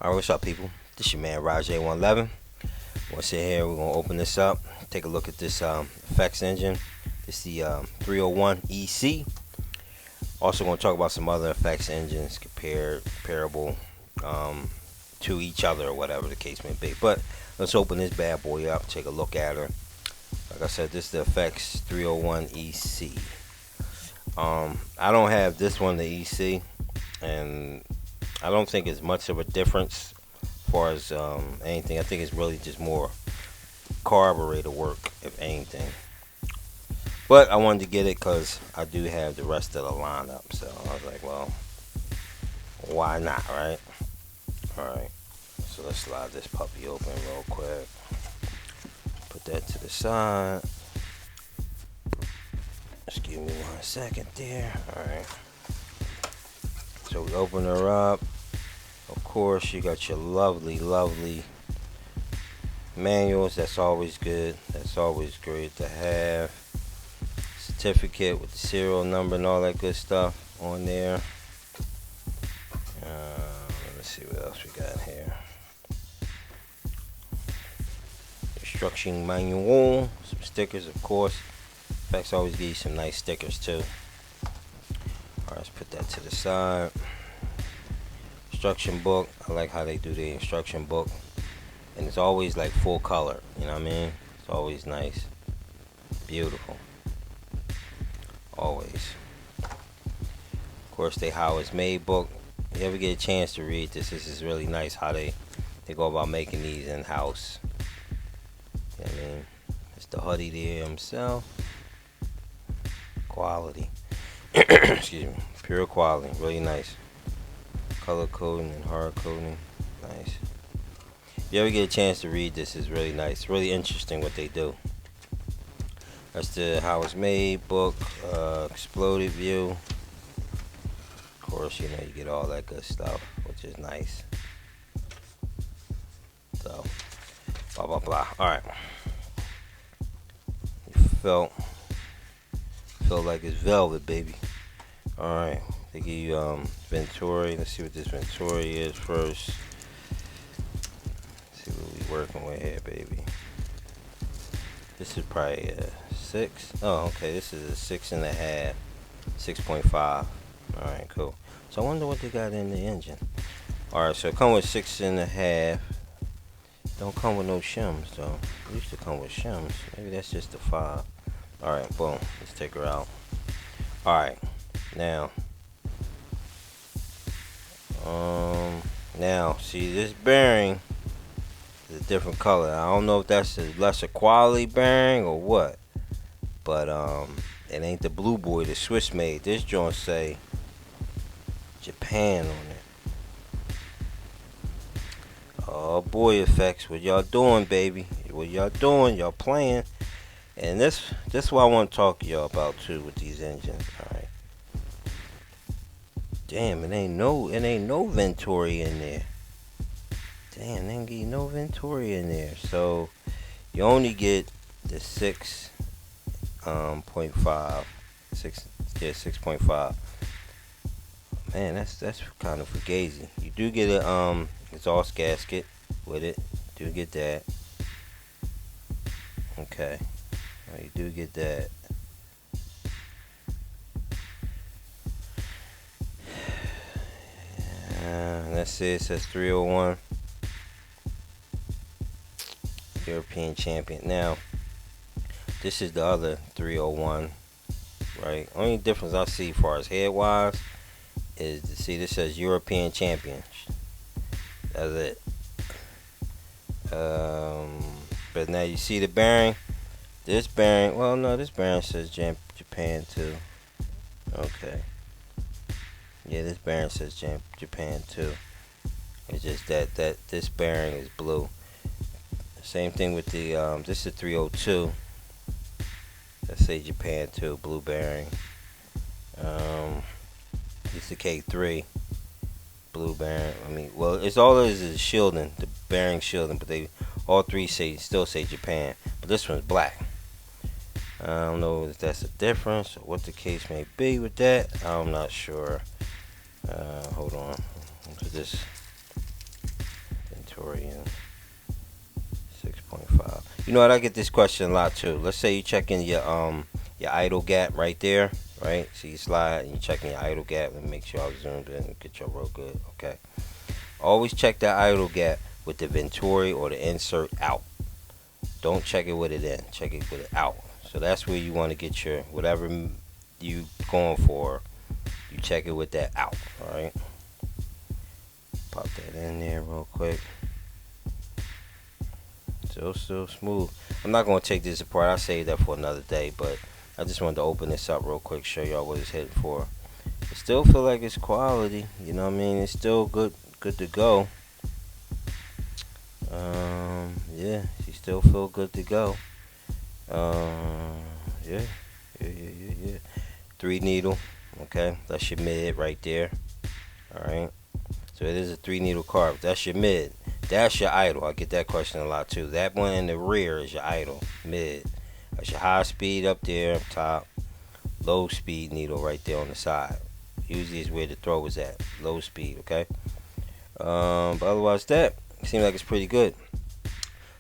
Alright, what's up, people? This your man Raj111. We'll sit here, we're gonna open this up, take a look at this FX engine. This is the 301EC. Also gonna talk about some other FX engines comparable to each other, or whatever the case may be. But let's open this bad boy up, take a look at her. Like I said, this is the FX 301EC. I don't have this one, the EC, and I don't think it's much of a difference as far as anything. I think it's really just more carburetor work, if anything. But I wanted to get it because I do have the rest of the lineup. So I was like, well, why not, right? Alright, so let's slide this puppy open real quick. Put that to the side. Just give me 1 second there. Alright. So we open her up. Of course, you got your lovely manuals. That's always good. That's always great to have. Certificate with the serial number and all that good stuff on there. Let's see what else we got here. Instruction manual. Some stickers, of course. FX always gives you some nice stickers too. Alright, let's put that to the side. Instruction book. I like how they do the instruction book. And it's always like full color. You know what I mean? It's always nice. Beautiful. Always. Of course, they how it's made book. If you ever get a chance to read this, this is really nice how they go about making these in-house. You know what I mean? It's the Huddy there himself. Quality. Excuse me. Pure quality. Really nice. Color coding and hard coding. Nice. If you ever get a chance to read this, it's really nice. Really interesting what they do. That's the how it's made book. Exploded view. Of course, you know, you get all that good stuff, which is nice. So, blah blah blah. Alright. Felt like it's velvet, baby. Alright. They give you Venturi. Let's see what this Venturi is first. Let's see what we working with here, baby. This is probably a 6. Oh, okay. This is a 6.5, 6.5. Alright, cool. So I wonder what they got in the engine. Alright, so it come with 6.5. Don't come with no shims though. It used to come with shims. Maybe that's just the 5. Alright, boom. Let's take her out. Alright. Now, see this bearing is a different color. I don't know if that's a lesser quality bearing or what. But it ain't the Blue Boy the Swiss made. This joint say Japan on it. Oh boy, FX, what y'all doing, baby? What y'all doing? Y'all playing. And this is what I want to talk to y'all about too with these engines. Alright. Damn, it ain't no Venturi in there. Damn, they ain't get no Venturi in there. So you only get the 6.5. 6.5. Man, that's kind of fugazi. You do get a exhaust gasket with it. Do get that. Okay. You do get that. That's it. It says 301 European champion. Now, this is the other 301, right? Only difference I see as far as head wise is to see this says European champion. That's it. But now you see the bearing. This bearing, well, no, this bearing says Japan too. Okay. Yeah, this bearing says Japan too. It's just that this bearing is blue. Same thing with the this is 302. That say Japan too, blue bearing. This is K3, blue bearing. I mean, well, it's all it is shielding, the bearing shielding, but they all three still say Japan, but this one's black. I don't know if that's a difference or what the case may be with that. I'm not sure. Hold on. This inventory in 6.5. You know what? I get this question a lot too. Let's say you check in your idle gap right there, right? So you slide and you check in your idle gap and make sure I zoomed in and get your real good. Okay. Always check that idle gap with the venturi or the insert out. Don't check it with it in. Check it with it out. So that's where you want to get your whatever you going for. You check it with that out. All right. Pop that in there real quick. Still smooth. I'm not going to take this apart. I'll save that for another day, but I just wanted to open this up real quick, show y'all what it's heading for. It still feel like it's quality, you know what I mean? It's still good to go. Yeah, she still feel good to go. Yeah. 3 needle, okay? That's your mid right there. Alright. So it is a 3 needle carb. That's your mid. That's your idle. I get that question a lot too. That one in the rear is your idle, mid. That's your high speed up there up top. Low speed needle right there on the side. Usually is where the throw is at. Low speed, okay? But otherwise that seems like it's pretty good.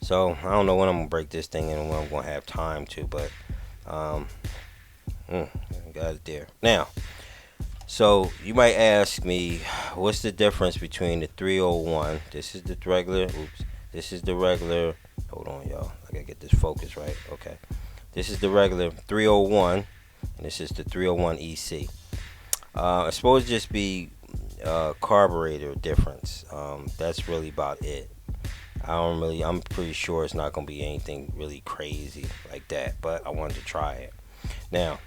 So I don't know when I'm gonna break this thing in and when I'm gonna have time to, but got it there. Now, so you might ask me, what's the difference between the 301? This is the regular. Oops. This is the regular. Hold on, y'all. I gotta get this focus right. Okay. This is the regular 301, and this is the 301EC. It's supposed to just be carburetor difference. That's really about it. I'm pretty sure it's not gonna be anything really crazy like that, but I wanted to try it. Now,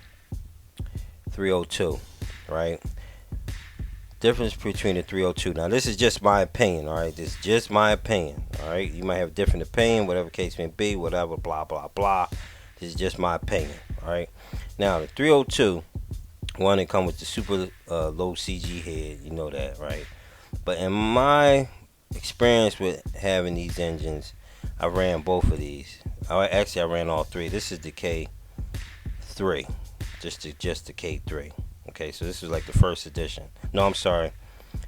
302, right? Difference between the 302. Now, this is just my opinion, all right? This is just my opinion, all right? You might have a different opinion, whatever case may be, whatever, blah, blah, blah. This is just my opinion, all right? Now, the 302, one that come with the super low CG head, you know that, right? But in my experience with having these engines, I ran both of these. I ran all three. This is the K3, just the K3. Okay, so this is like the first edition. No, I'm sorry.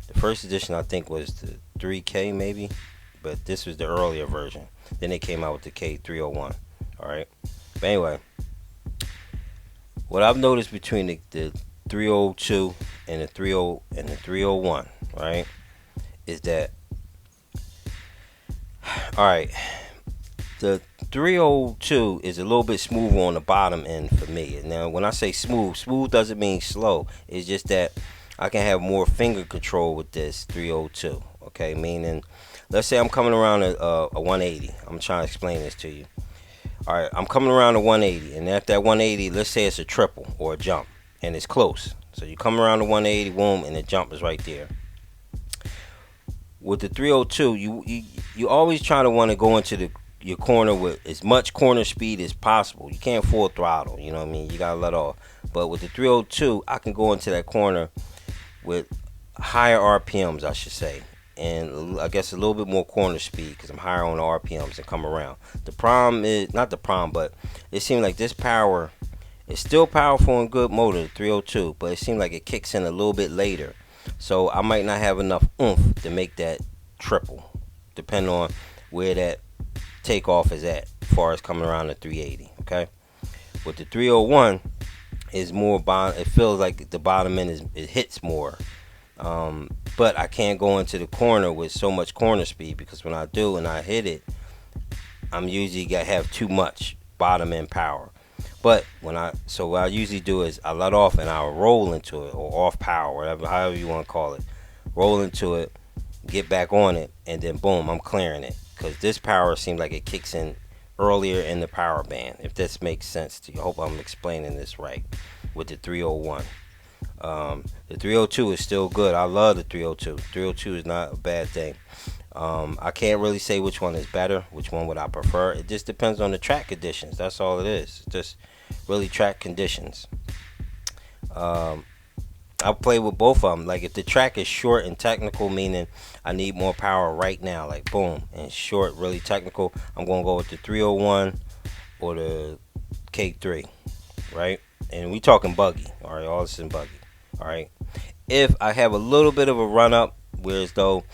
The first edition I think was the 3K maybe, but this was the earlier version. Then they came out with the K301. All right. But anyway, what I've noticed between the 302 and the 301, right, is that all right. The 302 is a little bit smoother on the bottom end for me. Now, when I say smooth doesn't mean slow. It's just that I can have more finger control with this 302. Okay, meaning, let's say I'm coming around a 180. I'm trying to explain this to you. All right, I'm coming around a 180, and at that 180, let's say it's a triple or a jump, and it's close. So you come around the 180, boom, and the jump is right there. With the 302, you always try to want to go into your corner with as much corner speed as possible. You can't full throttle, you know what I mean? You gotta let off. But with the 302, I can go into that corner with higher RPMs, I should say, and I guess a little bit more corner speed because I'm higher on the RPMs and come around. The problem is not the problem, but it seems like this power is still powerful and good motor, the 302, but it seems like it kicks in a little bit later. So I might not have enough oomph to make that triple, depending on where that takeoff is at, as far as coming around the 380. Okay, with the 301 is more it feels like the bottom end it hits more, but I can't go into the corner with so much corner speed because when I do and I hit it, I'm usually gonna have too much bottom end power. But what I usually do is I let off and I'll roll into it, or off power, whatever, however you want to call it. Roll into it, get back on it, and then boom, I'm clearing it. Because this power seems like it kicks in earlier in the power band, if this makes sense to you. I hope I'm explaining this right with the 301. The 302 is still good. I love the 302. 302 is not a bad thing. I can't really say which one is better, which one would I prefer. It just depends on the track conditions. That's all it is. It's just really track conditions. I play with both of them. Like if the track is short and technical, meaning I need more power right now, like boom, and short, really technical, I'm gonna go with the 301 or the K3, right? And we talking buggy, all right, all this in buggy, all right. If I have a little bit of a run up, whereas though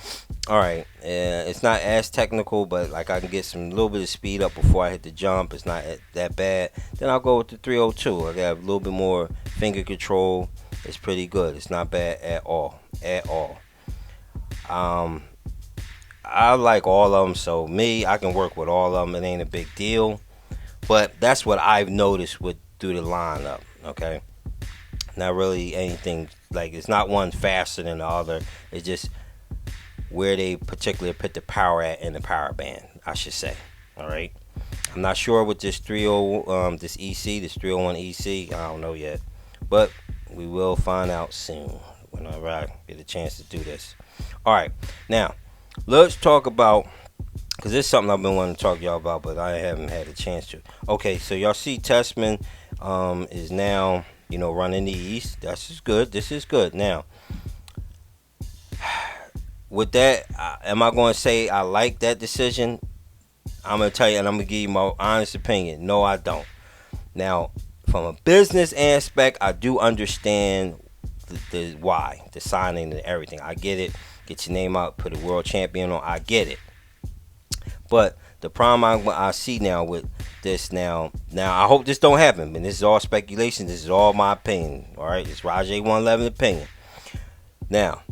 All right, it's not as technical, but like I can get some little bit of speed up before I hit the jump. It's not that bad. Then I'll go with the 302. I got a little bit more finger control. It's pretty good. It's not bad at all. At all. Um, I like all of them, so I can work with all of them. It ain't a big deal. But that's what I've noticed with through the lineup. Okay, not really anything like it's not one faster than the other. It's just where they particularly put the power at in the power band, I should say. All right. I'm not sure with this this EC, this 301 EC. I don't know yet, but we will find out soon whenever I get a chance to do this. All right. Now, let's talk about because this is something I've been wanting to talk to y'all about, but I haven't had a chance to. Okay, so y'all see Testman is now running these. That's just good. This is good. Now, with that, am I going to say I like that decision? I'm going to tell you, and I'm going to give you my honest opinion. No, I don't. Now, from a business aspect, I do understand the why, the signing and everything. I get it. Get your name out, put a world champion on. I get it. But the problem I see now with this now I hope this don't happen. And this is all speculation. This is all my opinion. All right, it's Rajay 111 opinion. Now,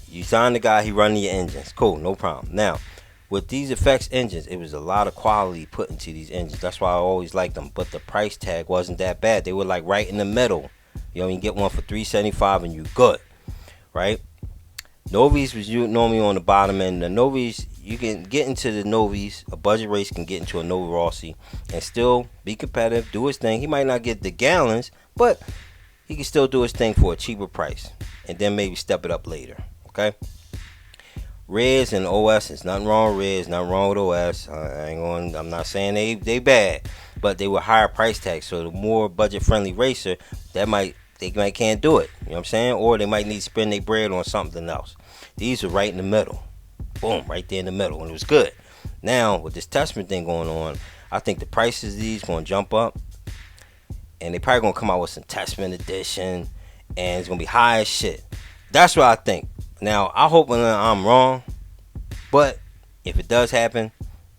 you sign the guy, he running your engines. Cool, no problem. Now, with these FX engines, it was a lot of quality put into these engines. That's why I always liked them. But the price tag wasn't that bad. They were like right in the middle. You can get one for $375 and you good, right? Novies was normally on the bottom end. The Novies, you can get into the Novies. A budget race can get into a Nova Rossi and still be competitive, do his thing. He might not get the gallons, but he can still do his thing for a cheaper price. And then maybe step it up later. Okay? Reds and OS, there's nothing wrong with Reds, nothing wrong with OS. I'm not saying they bad, but they were higher price tags. So the more budget friendly racer, they might can't do it. You know what I'm saying? Or they might need to spend their bread on something else. These are right in the middle. Boom, right there in the middle, and it was good. Now with this Testament thing going on, I think the prices of these gonna jump up, and they probably gonna come out with some Testament edition, and it's gonna be high as shit. That's what I think. Now I hope I'm wrong, but if it does happen,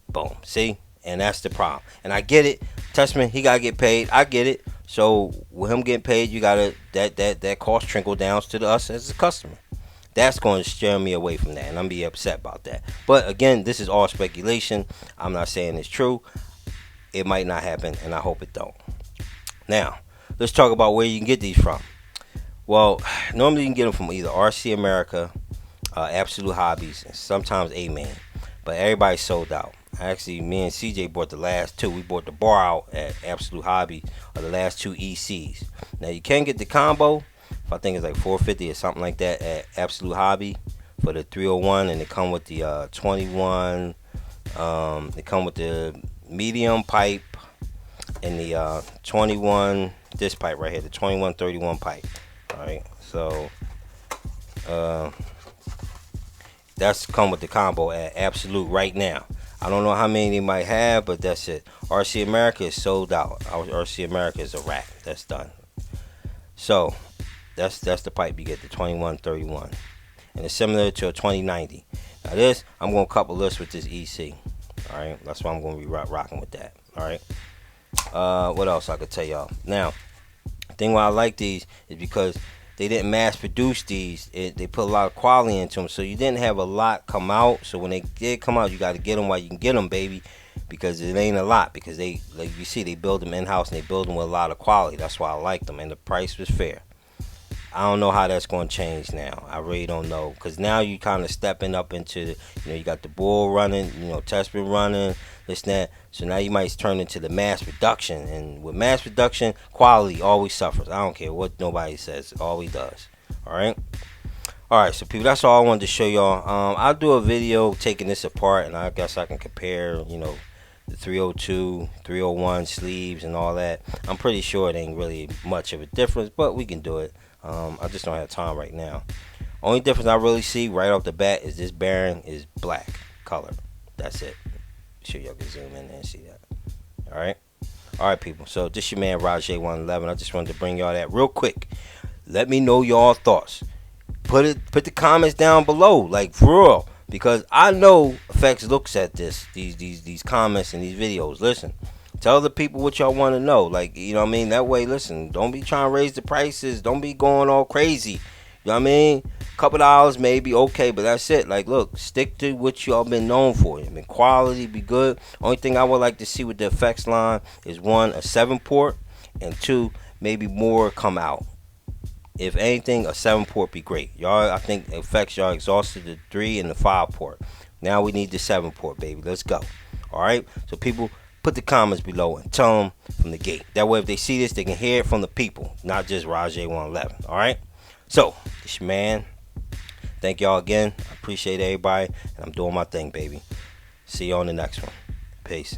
boom, see, and that's the problem. And I get it. Testament, he gotta get paid. I get it. So with him getting paid, you gotta that cost trickle down to us as a customer. That's going to steer me away from that, and I'm be upset about that. But again, this is all speculation. I'm not saying it's true. It might not happen, and I hope it don't. Now, let's talk about where you can get these from. Well, normally you can get them from either RC America, Absolute Hobbies, and sometimes A-Man. But everybody's sold out. Actually, me and CJ bought the last two. We bought the bar out at Absolute Hobby, or the last two ECs. Now, you can get the combo. I think it's like $450 or something like that at Absolute Hobby for the 301, and they come with the 21. They come with the medium pipe and the 21. This pipe right here, the 2131 pipe. All right, so that's come with the combo at Absolute right now. I don't know how many they might have, but that's it. RC America is sold out. RC America is a wrap. That's done. So that's the pipe you get, the 2131, and it's similar to a 2090. Now this, I'm gonna couple this with this EC. All right, that's why I'm gonna be rocking with that. All right. What else I could tell y'all? Now, the thing why I like these is because they didn't mass produce these. They put a lot of quality into them, so you didn't have a lot come out. So when they did come out, you got to get them while you can get them, baby, because it ain't a lot. Because they, like you see, they build them in house and they build them with a lot of quality. That's why I like them, and the price was fair. I don't know how that's going to change now. I really don't know, because now you kind of stepping up into, you got the bull running, Testament running, this and that. So now you might turn into the mass production, and with mass production, quality always suffers. I don't care what nobody says, it always does. All right, so people, that's all I wanted to show y'all. I'll do a video taking this apart, and I guess I can compare, the 302, 301 sleeves and all that. I'm pretty sure it ain't really much of a difference, but we can do it. I just don't have time right now. Only difference I really see right off the bat is this bearing is black color. That's it. Sure y'all can zoom in there and see that. All right, people. So this your man Rajay 111. I just wanted to bring y'all that real quick. Let me know y'all thoughts. Put the comments down below, like for real. because I know FX looks at these comments and these videos. Listen, tell the people what y'all want to know. Like, you know what I mean? That way, listen, don't be trying to raise the prices. Don't be going all crazy. You know what I mean? Couple dollars maybe, okay, but that's it. Like, look, stick to what y'all been known for. I mean, quality be good. Only thing I would like to see with the FX line is one, a 7-port, and two, maybe more come out. If anything, a 7-port be great. Y'all, I think FX, y'all exhausted the 3 and the 5-port. Now we need the 7-port, baby. Let's go. All right. So people, put the comments below and tell them from the gate. That way, if they see this, they can hear it from the people, not just Rajay111. All right. So this your man. Thank y'all again. I appreciate everybody, and I'm doing my thing, baby. See you on the next one. Peace.